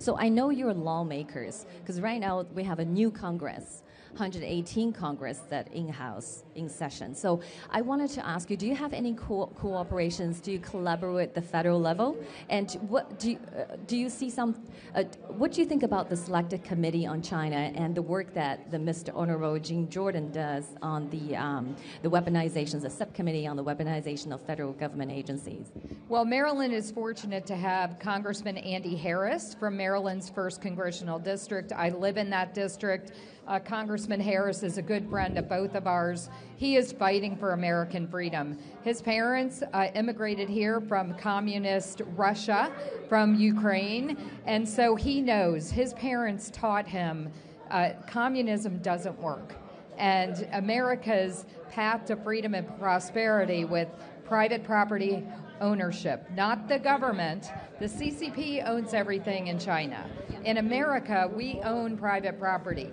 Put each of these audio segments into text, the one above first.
So I know you're lawmakers, because right now we have a new Congress, 118 Congress that in-house, in session. So I wanted to ask you, do you have any cooperations? Do you collaborate at the federal level? And what do you see what do you think about the Selected Committee on China and the work that the Mr. Honorable Jim Jordan does on the weaponizations, the subcommittee on the weaponization of federal government agencies? Well, Maryland is fortunate to have Congressman Andy Harris from Maryland's 1st Congressional District. I live in that district. Congressman Harris is a good friend of both of ours. He is fighting for American freedom. His parents immigrated here from communist Russia, from Ukraine, and so he knows. His parents taught him communism doesn't work. And America's path to freedom and prosperity with private property ownership, not the government. The CCP owns everything in China. In America, we own private property.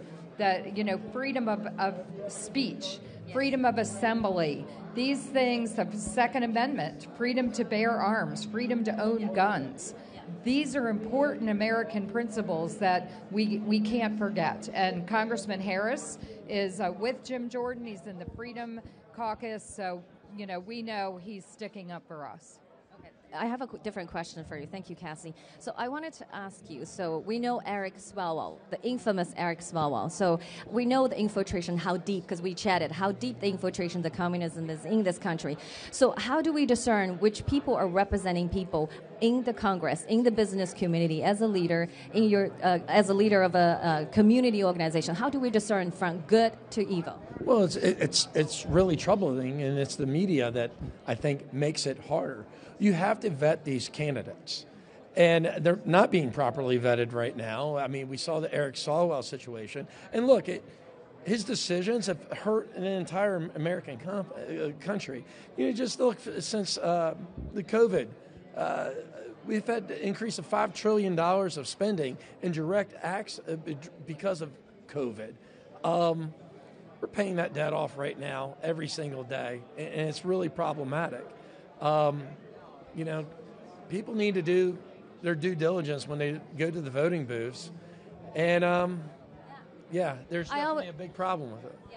Freedom of speech, freedom of assembly, these things, the Second Amendment, freedom to bear arms, freedom to own guns. These are important American principles that we can't forget. And Congressman Harris is with Jim Jordan. He's in the Freedom Caucus, so we know he's sticking up for us. I have a different question for you. Thank you, Cassie. So I wanted to ask you, so we know Eric Swalwell, the infamous Eric Swalwell. So we know the infiltration, how deep, because we chatted, how deep the infiltration of communism is in this country. So how do we discern which people are representing people in the Congress, in the business community, as a leader, as a leader of a community organization? How do we discern from good to evil? Well, it's really troubling, and it's the media that I think makes it harder. You have to vet these candidates, and they're not being properly vetted right now. I mean, we saw the Eric Swalwell situation, and look, his decisions have hurt an entire American country. Just look since the COVID. We've had an increase of $5 trillion of spending in direct acts because of COVID. We're paying that debt off right now every single day, and it's really problematic. People need to do their due diligence when they go to the voting booths. And, there's definitely a big problem with it. Yeah,